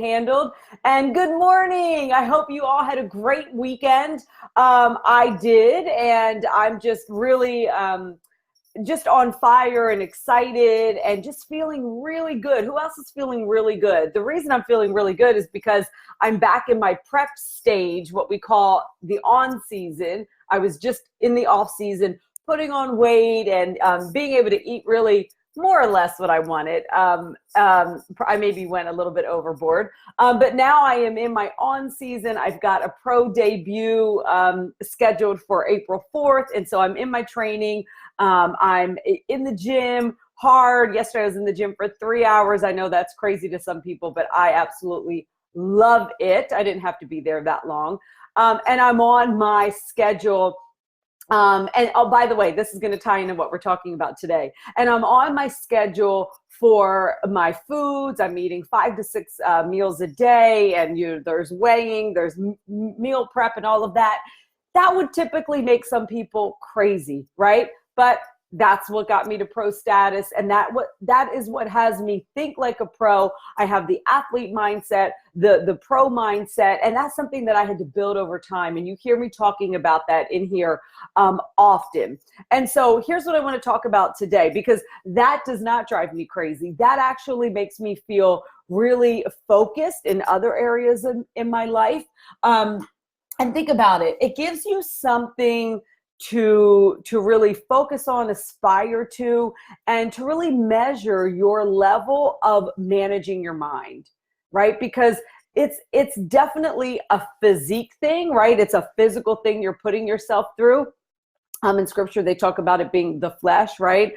handled. And good morning. I hope you all had a great weekend. I did, and I'm just really just on fire and excited and just feeling really good. Who else is feeling really good? The reason I'm feeling really good is because I'm back in my prep stage, what we call the on season. I was just in the off season, putting on weight and being able to eat really more or less what I wanted. I maybe went a little bit overboard, but now I am in my on season. I've got a pro debut scheduled for April 4th. And so I'm in my training. I'm in the gym hard. Yesterday I was in the gym for 3 hours. I know that's crazy to some people, but I absolutely love it. I didn't have to be there that long. And I'm on my schedule. And oh, by the way, this is going to tie into what we're talking about today. And I'm on my schedule for my foods. I'm eating 5 to 6 meals a day, and there's weighing, there's meal prep, and all of that. That would typically make some people crazy, right? But that's what got me to pro status, and that is what has me think like a pro. I have the athlete mindset, the pro mindset, and that's something that I had to build over time. And you hear me talking about that in here often. And so here's what I want to talk about today, because that does not drive me crazy. That actually makes me feel really focused in other areas in my life. And think about it. It gives you something to really focus on, aspire to, and to really measure your level of managing your mind, right? Because it's definitely a physique thing, right? It's a physical thing you're putting yourself through. In scripture, they talk about it being the flesh, right?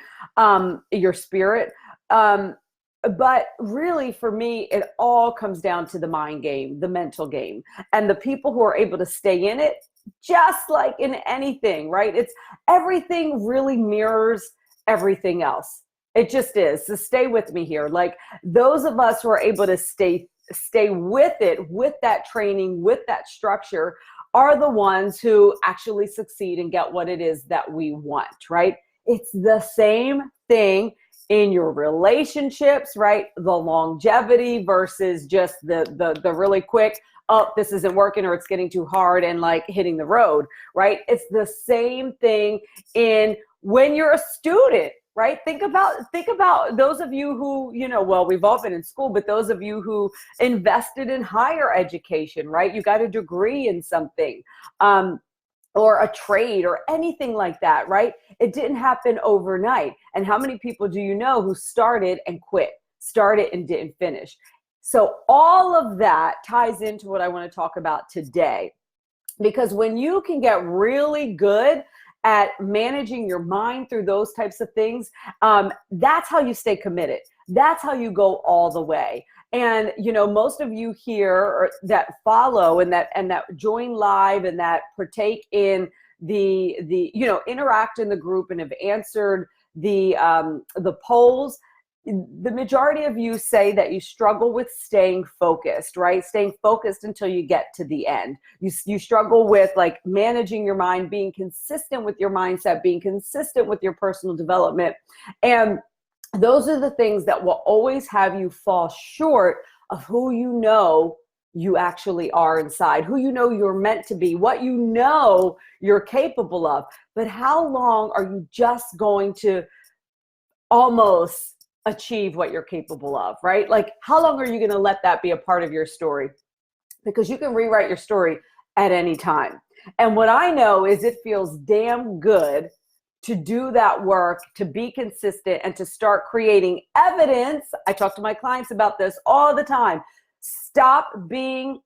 Your spirit. But really, for me, it all comes down to the mind game, the mental game. And the people who are able to stay in it, just like in anything, right? It's everything really mirrors everything else. It just is. So stay with me here. Like those of us who are able to stay with it, with that training, with that structure, are the ones who actually succeed and get what it is that we want, right? It's the same thing in your relationships, right? The longevity versus just the really quick, oh, this isn't working, or it's getting too hard and like hitting the road, right? It's the same thing in when you're a student, right? Think about those of you who, well, we've all been in school, but those of you who invested in higher education, right? You got a degree in something, or a trade or anything like that, right? It didn't happen overnight. And how many people do you know who started and quit, started and didn't finish? So all of that ties into what I want to talk about today, because when you can get really good at managing your mind through those types of things, that's how you stay committed. That's how you go all the way. And, most of you here that follow and that join live and that partake in the interact in the group and have answered the polls, the majority of you say that you struggle with staying focused, right? Staying focused until you get to the end. You struggle with like managing your mind, being consistent with your mindset, being consistent with your personal development. And those are the things that will always have you fall short of who you actually are inside, who you're meant to be, what you're capable of. But how long are you just going to almost achieve what you're capable of, right? Like, how long are you going to let that be a part of your story? Because you can rewrite your story at any time. And what I know is it feels damn good to do that work, to be consistent, and to start creating evidence. I talk to my clients about this all the time. Stop being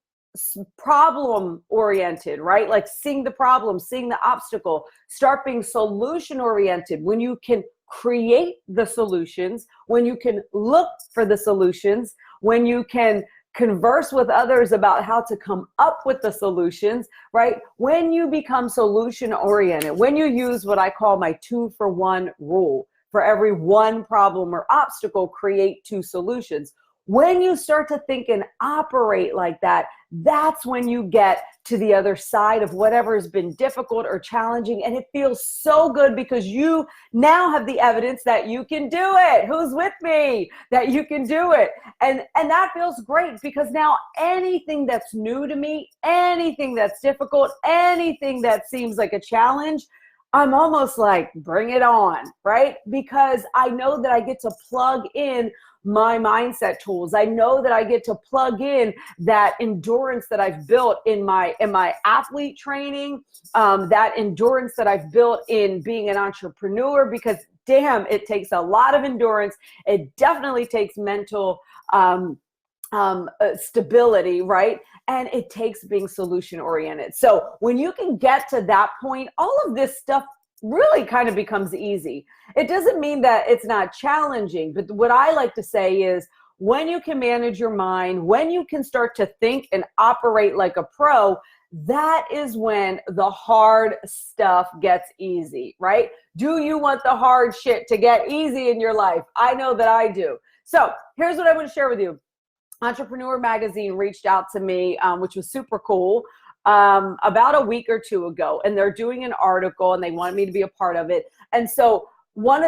problem oriented, right? Like seeing the problem, seeing the obstacle. Start being solution oriented. When you can create the solutions, when you can look for the solutions, when you can converse with others about how to come up with the solutions, right? When you become solution oriented, when you use what I call my 2-for-1 rule, for every one problem or obstacle, create 2 solutions. When you start to think and operate like that, that's when you get to the other side of whatever has been difficult or challenging. And it feels so good because you now have the evidence that you can do it. Who's with me? That you can do it. And that feels great because now anything that's new to me, anything that's difficult, anything that seems like a challenge, I'm almost like, bring it on, right? Because I know that I get to plug in my mindset tools. I know that I get to plug in that endurance that I've built in my athlete training, that endurance that I've built in being an entrepreneur, because damn, it takes a lot of endurance. It definitely takes mental stability, right? And it takes being solution oriented. So when you can get to that point, all of this stuff really kind of becomes easy. It doesn't mean that it's not challenging, but what I like to say is when you can manage your mind, when you can start to think and operate like a pro, that is when the hard stuff gets easy, right? Do you want the hard shit to get easy in your life? I know that I do. So here's what I want to share with you. Entrepreneur Magazine reached out to me, which was super cool, about a week or two ago, and they're doing an article and they wanted me to be a part of it. And so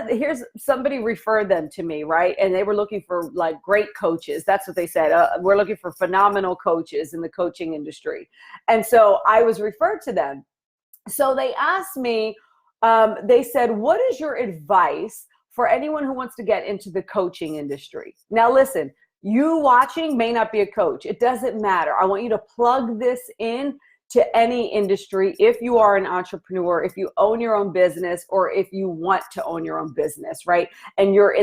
here's somebody referred them to me, right? And they were looking for like great coaches. That's what they said. We're looking for phenomenal coaches in the coaching industry. And so I was referred to them. So they asked me, they said, what is your advice for anyone who wants to get into the coaching industry? Now, listen, you watching may not be a coach. It doesn't matter. I want you to plug this in to any industry. If you are an entrepreneur, if you own your own business, or if you want to own your own business, right? And you're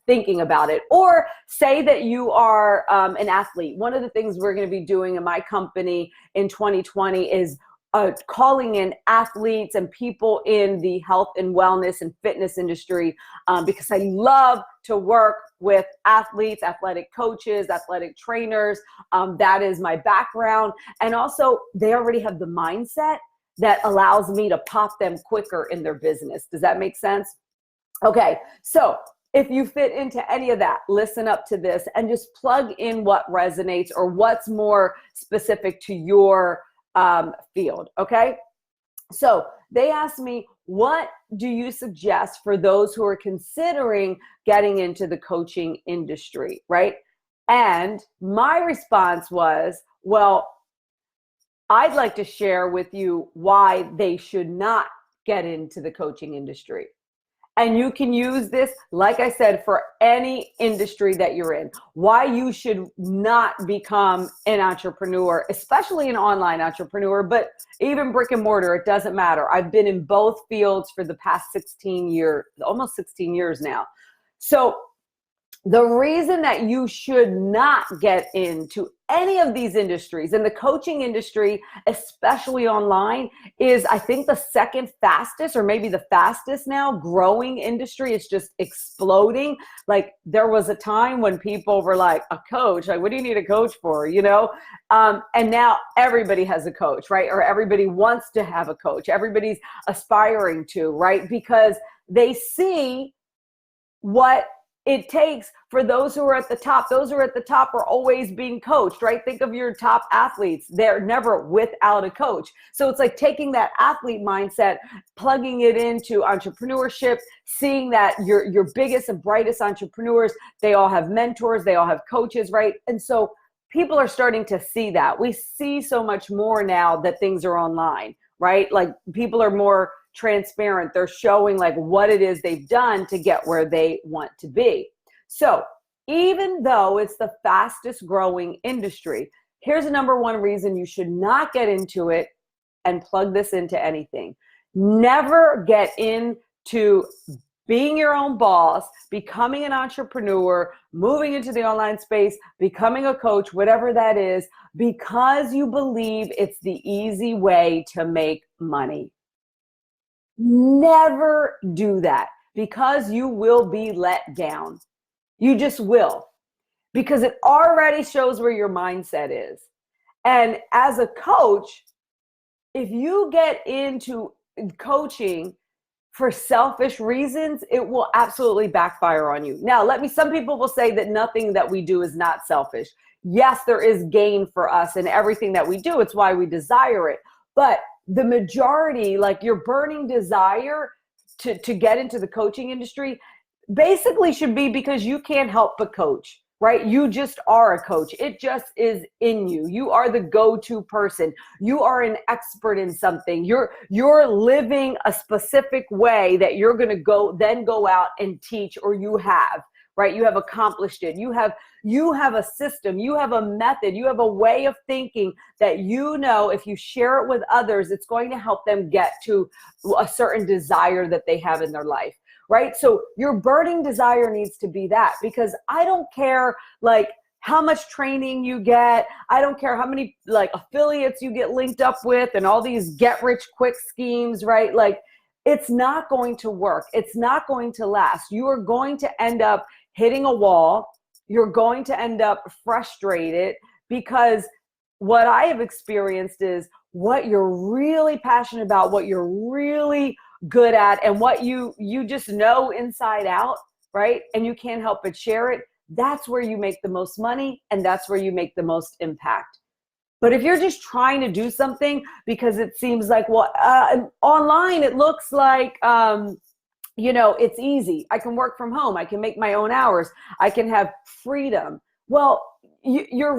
thinking about it, or say that you are an athlete. One of the things we're going to be doing in my company in 2020 is calling in athletes and people in the health and wellness and fitness industry, because I love to work with athletes, athletic coaches, athletic trainers. That is my background. And also they already have the mindset that allows me to pop them quicker in their business. Does that make sense? Okay. So if you fit into any of that, listen up to this and just plug in what resonates or what's more specific to your field. Okay. So they asked me, what do you suggest for those who are considering getting into the coaching industry? Right. And my response was, well, I'd like to share with you why they should not get into the coaching industry. And you can use this, like I said, for any industry that you're in. Why you should not become an entrepreneur, especially an online entrepreneur, but even brick and mortar, it doesn't matter. I've been in both fields for the past 16 years, almost 16 years now. So the reason that you should not get into any of these industries, and the coaching industry, especially online, is I think the second fastest, or maybe the fastest now growing industry. It's just exploding. Like there was a time when people were like, a coach, like what do you need a coach for? You know? And now everybody has a coach, right? Or everybody wants to have a coach. Everybody's aspiring to, right? Because they see what it takes for those who are at the top. Those who are at the top are always being coached, right? Think of your top athletes. They're never without a coach. So it's like taking that athlete mindset, plugging it into entrepreneurship, seeing that your biggest and brightest entrepreneurs, they all have mentors, they all have coaches, right? And so people are starting to see that. We see so much more now that things are online, right? Like people are more transparent. They're showing like what it is they've done to get where they want to be. So even though it's the fastest growing industry, here's the number one reason you should not get into it, and plug this into anything. Never get into being your own boss, becoming an entrepreneur, moving into the online space, becoming a coach, whatever that is, because you believe it's the easy way to make money. Never do that, because you will be let down. You just will, because it already shows where your mindset is. And as a coach, if you get into coaching for selfish reasons, it will absolutely backfire on you. Now, some people will say that nothing that we do is not selfish. Yes, there is gain for us in everything that we do. It's why we desire it. But the majority, like your burning desire to get into the coaching industry, basically should be because you can't help but coach, right? You just are a coach. It just is in you. You are the go-to person. You are an expert in something. You're living a specific way that you're going to go out and teach, or you have, right? You have accomplished it. You have a system. You have a method. You have a way of thinking that if you share it with others, it's going to help them get to a certain desire that they have in their life. Right? So your burning desire needs to be that, because I don't care like how much training you get. I don't care how many like affiliates you get linked up with and all these get rich quick schemes, right? Like it's not going to work. It's not going to last. You are going to end up hitting a wall. You're going to end up frustrated, because what I have experienced is what you're really passionate about, what you're really good at, and what you just know inside out, right? And you can't help but share it. That's where you make the most money, and that's where you make the most impact. But if you're just trying to do something because it seems like, well, online, it looks like, it's easy. I can work from home. I can make my own hours. I can have freedom. Well, you're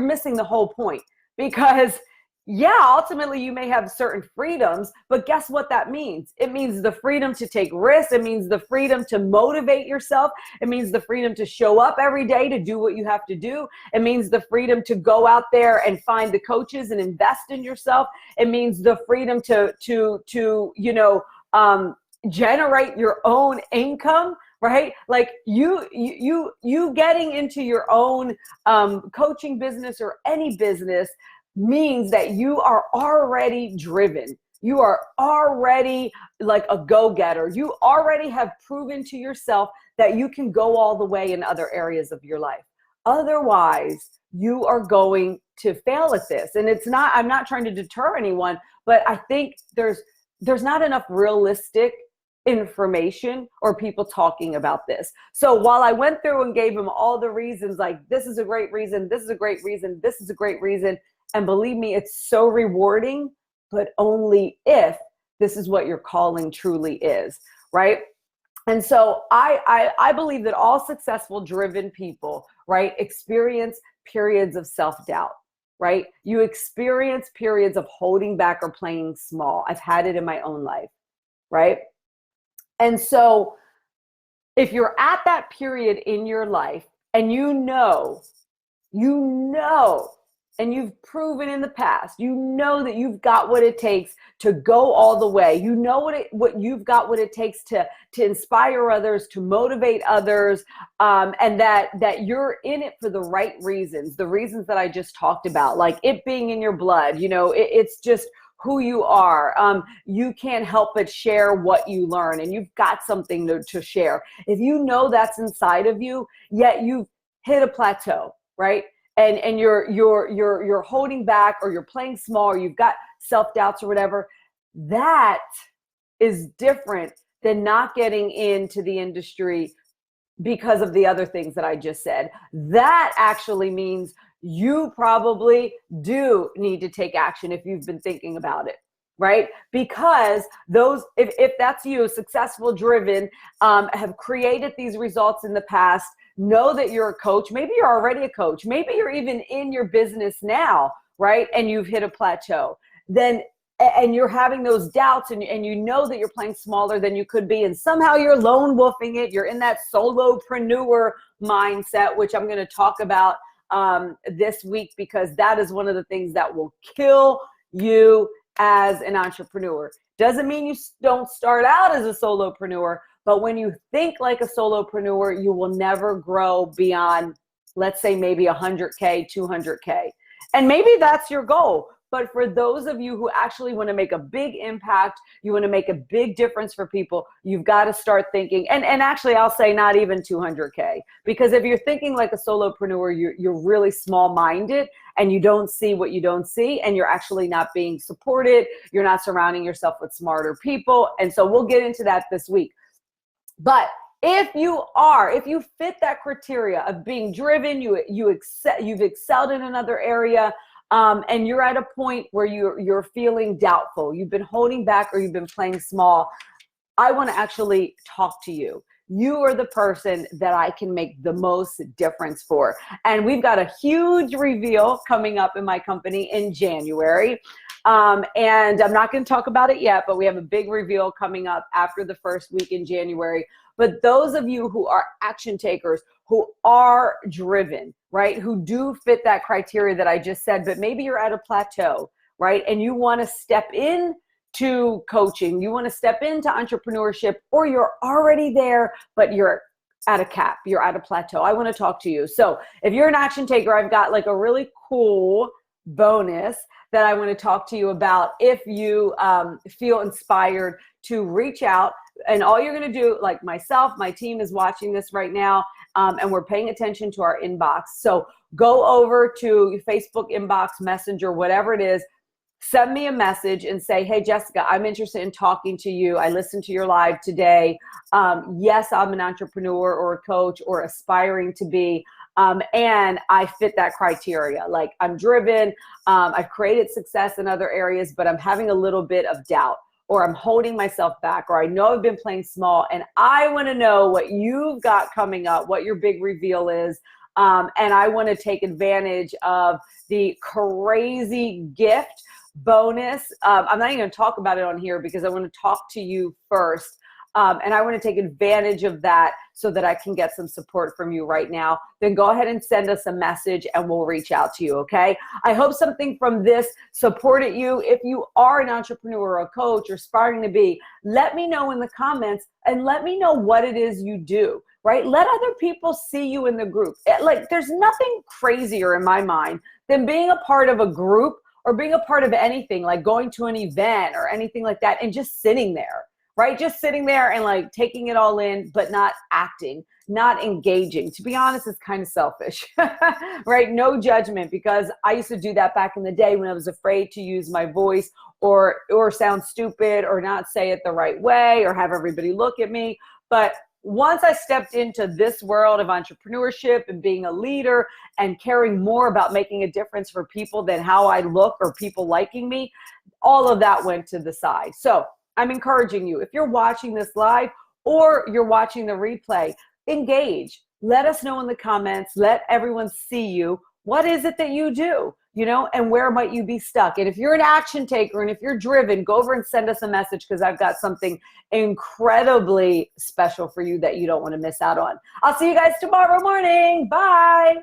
missing the whole point, because ultimately you may have certain freedoms, but guess what that means? It means the freedom to take risks. It means the freedom to motivate yourself. It means the freedom to show up every day to do what you have to do. It means the freedom to go out there and find the coaches and invest in yourself. It means the freedom to generate your own income, right? Like you getting into your own coaching business or any business means that you are already driven. You are already like a go-getter. You already have proven to yourself that you can go all the way in other areas of your life. Otherwise, you are going to fail at this. And I'm not trying to deter anyone, but I think there's not enough realistic information or people talking about this. So while I went through and gave them all the reasons, like this is a great reason, this is a great reason, this is a great reason, and believe me, it's so rewarding, but only if this is what your calling truly is, right? And so I believe that all successful, driven people, right, experience periods of self-doubt, right? You experience periods of holding back or playing small. I've had it in my own life, right? And so if you're at that period in your life and you know, and you've proven in the past, that you've got what it takes to go all the way. You know what you've got what it takes to inspire others, to motivate others, and that you're in it for the right reasons, the reasons that I just talked about, like it being in your blood. It's just who you are. You can't help but share what you learn, and you've got something to share. If you know that's inside of you, yet you've hit a plateau, right? And you're holding back, or you're playing small, or you've got self-doubts or whatever, that is different than not getting into the industry because of the other things that I just said. That actually means you probably do need to take action if you've been thinking about it, right? Because if that's you, successful, driven, have created these results in the past, know that you're a coach. Maybe you're already a coach. Maybe you're even in your business now, right? And you've hit a plateau. And you're having those doubts, and you know that you're playing smaller than you could be, and somehow you're lone wolfing it. You're in that solopreneur mindset, which I'm going to talk about this week, because that is one of the things that will kill you as an entrepreneur. Doesn't mean you don't start out as a solopreneur, but when you think like a solopreneur, you will never grow beyond, let's say, maybe 100K, 200K. And maybe that's your goal. But for those of you who actually want to make a big impact, you want to make a big difference for people, you've got to start thinking, and actually I'll say not even 200K, because if you're thinking like a solopreneur, you're really small-minded and you don't see what you don't see, and you're actually not being supported. You're not surrounding yourself with smarter people. And so we'll get into that this week. But if you fit that criteria of being driven, you've excelled in another area, and you're at a point where you're feeling doubtful, you've been holding back, or you've been playing small, I want to actually talk to you. You are the person that I can make the most difference for. And we've got a huge reveal coming up in my company in January. And I'm not going to talk about it yet, but we have a big reveal coming up after the first week in January. But those of you who are action takers, who are driven, right, who do fit that criteria that I just said, but maybe you're at a plateau, right, and you want to step in to coaching, you want to step into entrepreneurship, or you're already there, but you're at a cap, you're at a plateau, I want to talk to you. So if you're an action taker, I've got like a really cool bonus that I want to talk to you about if you feel inspired to reach out. And all you're going to do, like myself, my team is watching this right now, and we're paying attention to our inbox. So go over to Facebook inbox, Messenger, whatever it is, send me a message and say, hey, Jessica, I'm interested in talking to you. I listened to your live today. Yes, I'm an entrepreneur or a coach or aspiring to be. And I fit that criteria. Like, I'm driven. I've created success in other areas, but I'm having a little bit of doubt, or I'm holding myself back, or I know I've been playing small, and I want to know what you've got coming up, what your big reveal is. And I want to take advantage of the crazy gift bonus. I'm not even going to talk about it on here because I want to talk to you first. And I want to take advantage of that so that I can get some support from you right now. Then go ahead and send us a message and we'll reach out to you, okay? I hope something from this supported you. If you are an entrepreneur or a coach or aspiring to be, let me know in the comments and let me know what it is you do, right? Let other people see you in the group. Like, there's nothing crazier in my mind than being a part of a group or being a part of anything, like going to an event or anything like that and just sitting there. Right? Just sitting there and like taking it all in, but not acting, not engaging. To be honest, it's kind of selfish, right? No judgment, because I used to do that back in the day when I was afraid to use my voice or sound stupid or not say it the right way or have everybody look at me. But once I stepped into this world of entrepreneurship and being a leader and caring more about making a difference for people than how I look or people liking me, all of that went to the side. So I'm encouraging you, if you're watching this live or you're watching the replay, engage. Let us know in the comments. Let everyone see you. What is it that you do, and where might you be stuck? And if you're an action taker and if you're driven, go over and send us a message, because I've got something incredibly special for you that you don't want to miss out on. I'll see you guys tomorrow morning. Bye.